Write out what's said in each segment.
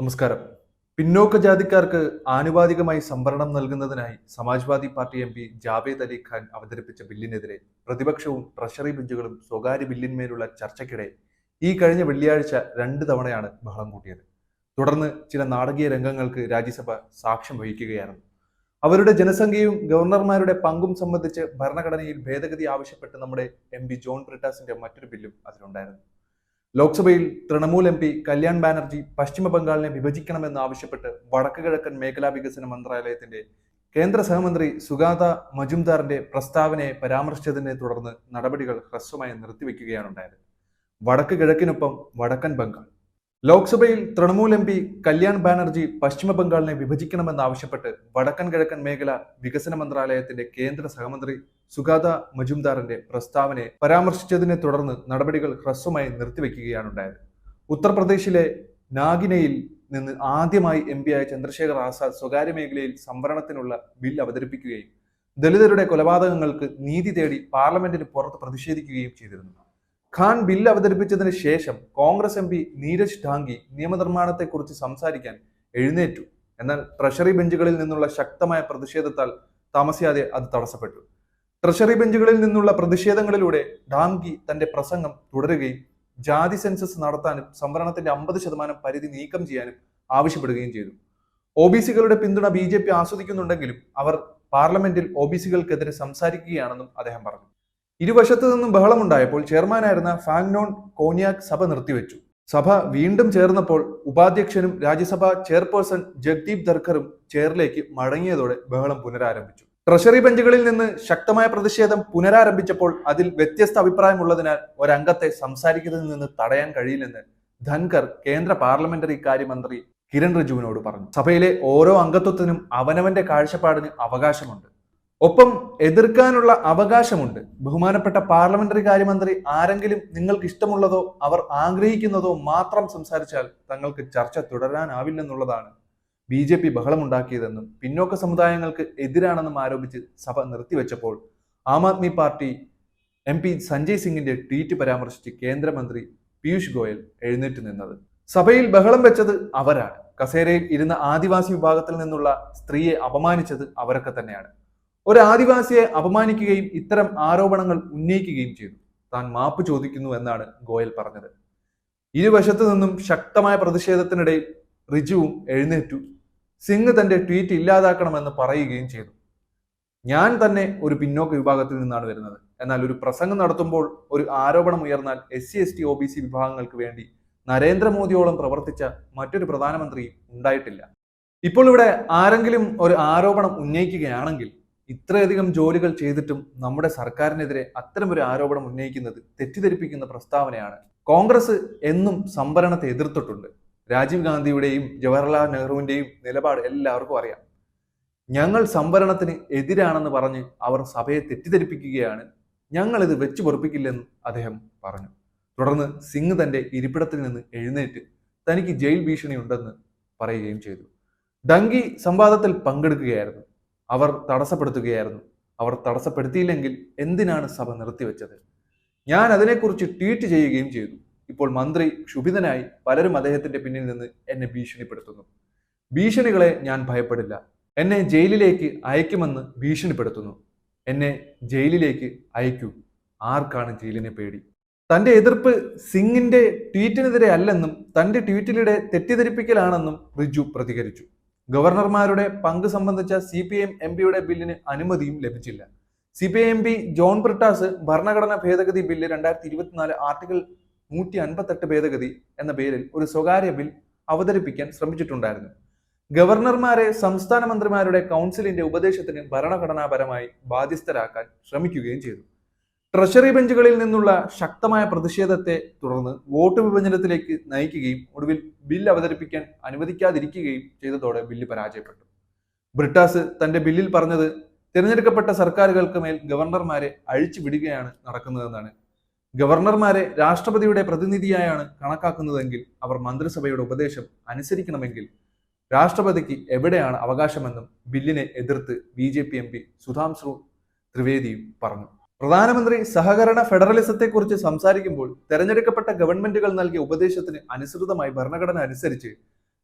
നമസ്കാരം. പിന്നോക്ക ജാതിക്കാർക്ക് ആനുപാതികമായി സംവരണം നൽകുന്നതിനായി സമാജ്വാദി പാർട്ടി എം.പി. ജാവേദ് അലി ഖാൻ അവതരിപ്പിച്ച ബില്ലിനെതിരെ പ്രതിപക്ഷവും ട്രഷറി ബെഞ്ചുകളും സ്വകാര്യ ബില്ലിന്മേലുള്ള ചർച്ചയ്ക്കിടെ ഈ കഴിഞ്ഞ വെള്ളിയാഴ്ച 2 തവണയാണ് ബഹളം കൂട്ടിയത്. തുടർന്ന് ചില നാടകീയ രംഗങ്ങൾക്ക് രാജ്യസഭ സാക്ഷ്യം വഹിക്കുകയായിരുന്നു. അവരുടെ ജനസംഖ്യയും ഗവർണർമാരുടെ പങ്കും സംബന്ധിച്ച് ഭരണഘടനയിൽ ഭേദഗതി ആവശ്യപ്പെട്ട് നമ്മുടെ എം.പി. ജോൺ ബ്രിട്ടാസിന്റെ മറ്റൊരു ബില്ലും അതിലുണ്ടായിരുന്നു. ലോക്സഭയിൽ തൃണമൂൽ എം.പി. കല്യാൺ ബാനർജി പശ്ചിമ ബംഗാളിനെ വിഭജിക്കണമെന്ന് ആവശ്യപ്പെട്ട് വടക്ക് കിഴക്കൻ മേഖലാ വികസന മന്ത്രാലയത്തിന്റെ കേന്ദ്ര സഹമന്ത്രി സുഗാത മജുംദാറിന്റെ പ്രസ്താവനയെ പരാമർശിച്ചതിനെ തുടർന്ന് നടപടികൾ ഹ്രസ്വമായി നിർത്തിവെക്കുകയാണുണ്ടായത്. വടക്ക് കിഴക്കിനൊപ്പം വടക്കൻ ബംഗാൾ. ലോക്സഭയിൽ തൃണമൂൽ എം.പി. കല്യാൺ ബാനർജി പശ്ചിമ ബംഗാളിനെ വിഭജിക്കണമെന്നാവശ്യപ്പെട്ട് വടക്കൻ കിഴക്കൻ മേഖല വികസന മന്ത്രാലയത്തിന്റെ കേന്ദ്ര സഹമന്ത്രി സുഗാത മജുംദാറിന്റെ പ്രസ്താവനയെ പരാമർശിച്ചതിനെ തുടർന്ന് നടപടികൾ ഹ്രസ്വമായി നിർത്തിവെക്കുകയാണുണ്ടായത്. ഉത്തർപ്രദേശിലെ നാഗിനയിൽ നിന്ന് ആദ്യമായി എം.പിയായ ചന്ദ്രശേഖർ ആസാദ് സ്വകാര്യ മേഖലയിൽ സംവരണത്തിനുള്ള ബിൽ അവതരിപ്പിക്കുകയും ദലിതരുടെ കൊലപാതകങ്ങൾക്ക് നീതി തേടി പാർലമെന്റിന് പുറത്ത് പ്രതിഷേധിക്കുകയും ചെയ്തിരുന്നു. ഖാൻ ബില്ല് അവതരിപ്പിച്ചതിന് ശേഷം കോൺഗ്രസ് എം.പി. നീരജ് ഢാങ്കി നിയമനിർമ്മാണത്തെക്കുറിച്ച് സംസാരിക്കാൻ എഴുന്നേറ്റു. എന്നാൽ ട്രഷറി ബെഞ്ചുകളിൽ നിന്നുള്ള ശക്തമായ പ്രതിഷേധത്താൽ താമസിയാതെ അത് തടസ്സപ്പെട്ടു. ട്രഷറി ബെഞ്ചുകളിൽ നിന്നുള്ള പ്രതിഷേധങ്ങളിലൂടെ ഢാങ്കി തന്റെ പ്രസംഗം തുടരുകയും ജാതി സെൻസസ് നടത്താനും സംവരണത്തിന്റെ 50% പരിധി നീക്കം ചെയ്യാനും ആവശ്യപ്പെടുകയും ചെയ്തു. ഒ.ബി.സികളുടെ പിന്തുണ ബി.ജെ.പി. ആസ്വദിക്കുന്നുണ്ടെങ്കിലും അവർ പാർലമെന്റിൽ ഒ.ബി.സികൾക്കെതിരെ സംസാരിക്കുകയാണെന്നും അദ്ദേഹം പറഞ്ഞു. ഇരുവശത്തു നിന്നും ബഹളമുണ്ടായപ്പോൾ ചെയർമാനായിരുന്ന ഫാങ്നോൺ കോന്യാക് സഭ നിർത്തിവെച്ചു. സഭ വീണ്ടും ചേർന്നപ്പോൾ ഉപാധ്യക്ഷനും രാജ്യസഭാ ചെയർപേഴ്സൺ ജഗ്ദീപ് ധർക്കറും ചെയറിലേക്ക് മടങ്ങിയതോടെ ബഹളം പുനരാരംഭിച്ചു. ട്രഷറി ബെഞ്ചുകളിൽ നിന്ന് ശക്തമായ പ്രതിഷേധം പുനരാരംഭിച്ചപ്പോൾ അതിൽ വ്യത്യസ്ത അഭിപ്രായമുള്ളതിനാൽ ഒരംഗത്തെ സംസാരിക്കുന്നതിൽ നിന്ന് തടയാൻ കഴിയില്ലെന്ന് ധൻകർ കേന്ദ്ര പാർലമെന്ററി കാര്യമന്ത്രി കിരൺ റിജുവിനോട് പറഞ്ഞു. സഭയിലെ ഓരോ അംഗത്വത്തിനും അവനവന്റെ കാഴ്ചപ്പാടിന് അവകാശമുണ്ട്, ഒപ്പം എതിർക്കാനുള്ള അവകാശമുണ്ട്. ബഹുമാനപ്പെട്ട പാർലമെന്ററി കാര്യമന്ത്രി ആരെങ്കിലും നിങ്ങൾക്ക് ഇഷ്ടമുള്ളതോ അവർ ആഗ്രഹിക്കുന്നതോ മാത്രം സംസാരിച്ചാൽ തങ്ങൾക്ക് ചർച്ച തുടരാനാവില്ലെന്നുള്ളതാണ് ബി.ജെ.പി. ബഹളമുണ്ടാക്കിയതെന്നും പിന്നോക്ക സമുദായങ്ങൾക്ക് എതിരാണെന്നും ആരോപിച്ച് സഭ നിർത്തിവെച്ചപ്പോൾ ആം ആദ്മി പാർട്ടി എം.പി. സഞ്ജയ് സിംഗിന്റെ ട്വീറ്റ് പരാമർശിച്ച് കേന്ദ്രമന്ത്രി പീയൂഷ് ഗോയൽ എഴുന്നേറ്റ് നിന്നത്. സഭയിൽ ബഹളം വെച്ചത് അവരാണ്. കസേരയിൽ ഇരുന്ന ആദിവാസി വിഭാഗത്തിൽ നിന്നുള്ള സ്ത്രീയെ അപമാനിച്ചത് അവരൊക്കെ തന്നെയാണ്. ഒരു ആദിവാസിയെ അപമാനിക്കുകയും ഇത്തരം ആരോപണങ്ങൾ ഉന്നയിക്കുകയും ചെയ്തു. താൻ മാപ്പ് ചോദിക്കുന്നു എന്നാണ് ഗോയൽ പറഞ്ഞത്. ഇരുവശത്തു നിന്നും ശക്തമായ പ്രതിഷേധത്തിനിടയിൽ റിജുവും എഴുന്നേറ്റു. സിംഗ് തന്റെ ട്വീറ്റ് ഇല്ലാതാക്കണമെന്ന് പറയുകയും ചെയ്തു. ഞാൻ തന്നെ ഒരു പിന്നോക്ക വിഭാഗത്തിൽ നിന്നാണ് വരുന്നത്. എന്നാൽ ഒരു പ്രസംഗം നടത്തുമ്പോൾ ഒരു ആരോപണം ഉയർന്നാൽ SC ST OBC വിഭാഗങ്ങൾക്ക് വേണ്ടി നരേന്ദ്രമോദിയോളം പ്രവർത്തിച്ച മറ്റൊരു പ്രധാനമന്ത്രി ഉണ്ടായിട്ടില്ല. ഇപ്പോൾ ഇവിടെ ആരെങ്കിലും ഒരു ആരോപണം ഉന്നയിക്കുകയാണെങ്കിൽ ഇത്രയധികം ജോലികൾ ചെയ്തിട്ടും നമ്മുടെ സർക്കാരിനെതിരെ അത്തരമൊരു ആരോപണം ഉന്നയിക്കുന്നത് തെറ്റിദ്ധരിപ്പിക്കുന്ന പ്രസ്താവനയാണ്. കോൺഗ്രസ് എന്നും സംവരണത്തെ എതിർത്തിട്ടുണ്ട്. രാജീവ് ഗാന്ധിയുടെയും ജവഹർലാൽ നെഹ്റുവിന്റെയും നിലപാട് എല്ലാവർക്കും അറിയാം. ഞങ്ങൾ സംവരണത്തിന് എതിരാണെന്ന് പറഞ്ഞ് അവർ സഭയെ തെറ്റിദ്ധരിപ്പിക്കുകയാണ്. ഞങ്ങൾ ഇത് വെച്ചു പൊറുപ്പിക്കില്ലെന്ന് അദ്ദേഹം പറഞ്ഞു. തുടർന്ന് സിംഗ് തന്റെ ഇരിപ്പിടത്തിൽ നിന്ന് എഴുന്നേറ്റ് തനിക്ക് ജയിൽ ഭീഷണി ഉണ്ടെന്ന് പറയുകയും ചെയ്തു. ഡങ്കി സംവാദത്തിൽ പങ്കെടുക്കുകയായിരുന്നു. അവർ തടസ്സപ്പെടുത്തുകയായിരുന്നു. അവർ തടസ്സപ്പെടുത്തിയില്ലെങ്കിൽ എന്തിനാണ് സഭ നിർത്തിവെച്ചത്? ഞാൻ അതിനെക്കുറിച്ച് ട്വീറ്റ് ചെയ്യുകയും ചെയ്തു. ഇപ്പോൾ മന്ത്രി ക്ഷുഭിതനായി പലരും അദ്ദേഹത്തിന്റെ പിന്നിൽ നിന്ന് എന്നെ ഭീഷണിപ്പെടുത്തുന്നു. ഭീഷണികളെ ഞാൻ ഭയപ്പെടില്ല. എന്നെ ജയിലിലേക്ക് അയക്കുമെന്ന് ഭീഷണിപ്പെടുത്തുന്നു. എന്നെ ജയിലിലേക്ക് അയക്കൂ. ആർക്കാണ് ജയിലിനെ പേടി? തന്റെ എതിർപ്പ് സിംഗിന്റെ ട്വീറ്റിനെതിരെ അല്ലെന്നും തന്റെ ട്വീറ്റിലൂടെ തെറ്റിദ്ധരിപ്പിക്കലാണെന്നും റിജു പ്രതികരിച്ചു. ഗവർണർമാരുടെ പങ്ക് സംബന്ധിച്ച CPIM എം.പിയുടെ ബില്ലിന് അനുമതിയും ലഭിച്ചില്ല. CPIM MP. ജോൺ ബ്രിട്ടാസ് ഭരണഘടനാ ഭേദഗതി ബില്ല് 2024 ആർട്ടിക്കിൾ 158 ഭേദഗതി എന്ന പേരിൽ ഒരു സ്വകാര്യ ബിൽ അവതരിപ്പിക്കാൻ ശ്രമിച്ചിട്ടുണ്ടായിരുന്നു. ഗവർണർമാരെ സംസ്ഥാന മന്ത്രിമാരുടെ കൗൺസിലിന്റെ ഉപദേശത്തിന് ഭരണഘടനാപരമായി ബാധ്യസ്ഥരാക്കാൻ ശ്രമിക്കുകയും ചെയ്തു. ട്രഷറി ബെഞ്ചുകളിൽ നിന്നുള്ള ശക്തമായ പ്രതിഷേധത്തെ തുടർന്ന് വോട്ട് വിഭജനത്തിലേക്ക് നയിക്കുകയും ഒടുവിൽ ബിൽ അവതരിപ്പിക്കാൻ അനുവദിക്കാതിരിക്കുകയും ചെയ്തതോടെ ബില്ല് പരാജയപ്പെട്ടു. ബ്രിട്ടാസ് തന്റെ ബില്ലിൽ പറഞ്ഞത് തിരഞ്ഞെടുക്കപ്പെട്ട സർക്കാരുകൾക്ക് മേൽ ഗവർണർമാരെ അഴിച്ചുവിടുകയാണ് നടക്കുന്നതെന്നാണ്. ഗവർണർമാരെ രാഷ്ട്രപതിയുടെ പ്രതിനിധിയായാണ് കണക്കാക്കുന്നതെങ്കിൽ അവർ മന്ത്രിസഭയുടെ ഉപദേശം അനുസരിക്കണമെങ്കിൽ രാഷ്ട്രപതിക്ക് എവിടെയാണ് അവകാശമെന്നും ബില്ലിനെ എതിർത്ത് ബി.ജെ.പി. എം.പി. സുധാംശു ത്രിവേദിയും പറഞ്ഞു. പ്രധാനമന്ത്രി സഹകരണ ഫെഡറലിസത്തെക്കുറിച്ച് സംസാരിക്കുമ്പോൾ തെരഞ്ഞെടുക്കപ്പെട്ട ഗവൺമെന്റുകൾ നൽകിയ ഉപദേശത്തിന് അനുസൃതമായി ഭരണഘടന അനുസരിച്ച്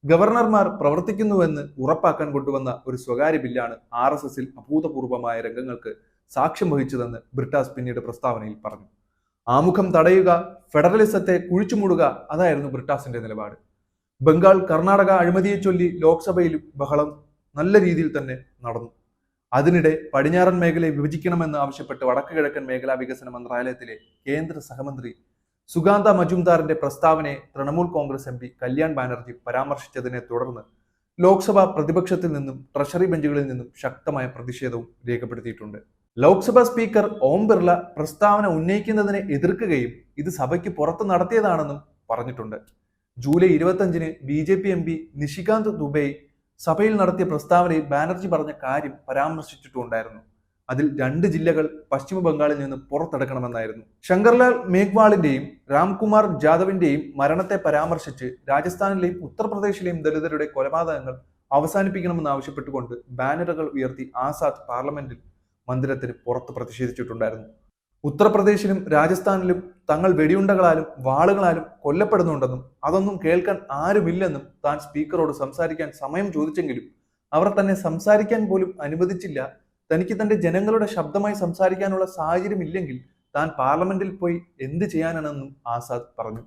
ഗവർണർമാർ പ്രവർത്തിക്കുന്നുവെന്ന് ഉറപ്പാക്കാൻ കൊണ്ടുവന്ന ഒരു സ്വകാര്യ ബില്ലാണ് RSSൽ അഭൂതപൂർവമായ രംഗങ്ങൾക്ക് സാക്ഷ്യം വഹിച്ചതെന്ന് ബ്രിട്ടാസ് പിന്നീട് പ്രസ്താവനയിൽ പറഞ്ഞു. ആമുഖം തടയുക, ഫെഡറലിസത്തെ കുഴിച്ചുമൂടുക, അതായിരുന്നു ബ്രിട്ടാസിന്റെ നിലപാട്. ബംഗാൾ കർണാടക അഴിമതിയെ ചൊല്ലി ലോക്സഭയിലും ബഹളം നല്ല രീതിയിൽ തന്നെ നടന്നു. അതിനിടെ പടിഞ്ഞാറൻ മേഖലയെ വിഭജിക്കണമെന്ന് ആവശ്യപ്പെട്ട് വടക്ക് കിഴക്കൻ മേഖലാ വികസന മന്ത്രാലയത്തിലെ കേന്ദ്ര സഹമന്ത്രി സുഗാന്ത മജുംദാറിന്റെ പ്രസ്താവനയെ തൃണമൂൽ കോൺഗ്രസ് MP കല്യാൺ ബാനർജി പരാമർശിച്ചതിനെ തുടർന്ന് ലോക്സഭ പ്രതിപക്ഷത്തിൽ നിന്നും ട്രഷറി ബെഞ്ചുകളിൽ നിന്നും ശക്തമായ പ്രതിഷേധവും രേഖപ്പെടുത്തിയിട്ടുണ്ട്. ലോക്സഭാ സ്പീക്കർ ഓം ബിർള പ്രസ്താവന ഉന്നയിക്കുന്നതിനെ എതിർക്കുകയും ഇത് സഭയ്ക്ക് പുറത്ത് നടത്തിയതാണെന്നും പറഞ്ഞിട്ടുണ്ട്. ജൂലൈ 25-ന് BJP MP നിഷികാന്ത് ദുബെ സഭയിൽ നടത്തിയ പ്രസ്താവനയിൽ ബാനർജി പറഞ്ഞ കാര്യം പരാമർശിച്ചിട്ടുണ്ടായിരുന്നു. അതിൽ 2 ജില്ലകൾ പശ്ചിമ ബംഗാളിൽ നിന്ന് പുറത്തെടുക്കണമെന്നായിരുന്നു. ശങ്കർലാൽ മേഘ്വാളിന്റെയും രാംകുമാർ ജാദവിന്റെയും മരണത്തെ പരാമർശിച്ച് രാജസ്ഥാനിലെയും ഉത്തർപ്രദേശിലെയും ദലിതരുടെ കൊലപാതകങ്ങൾ അവസാനിപ്പിക്കണമെന്ന് ആവശ്യപ്പെട്ടുകൊണ്ട് ബാനറുകൾ ഉയർത്തി ആസാദ് പാർലമെന്റിൽ മന്ദിരത്തിന് പുറത്ത് പ്രതിഷേധിച്ചിട്ടുണ്ടായിരുന്നു. ഉത്തർപ്രദേശിലും രാജസ്ഥാനിലും തങ്ങൾ വെടിയുണ്ടകളാലും വാളുകളാലും കൊല്ലപ്പെടുന്നുണ്ടെന്നും അതൊന്നും കേൾക്കാൻ ആരുമില്ലെന്നും താൻ സ്പീക്കറോട് സംസാരിക്കാൻ സമയം ചോദിച്ചെങ്കിലും അവർ തന്നെ സംസാരിക്കാൻ പോലും അനുവദിച്ചില്ല. തനിക്ക് തന്റെ ജനങ്ങളുടെ ശബ്ദമായി സംസാരിക്കാനുള്ള സാഹചര്യം ഇല്ലെങ്കിൽ താൻ പാർലമെന്റിൽ പോയി എന്ത് ചെയ്യാനാണെന്നും ആസാദ് പറഞ്ഞു.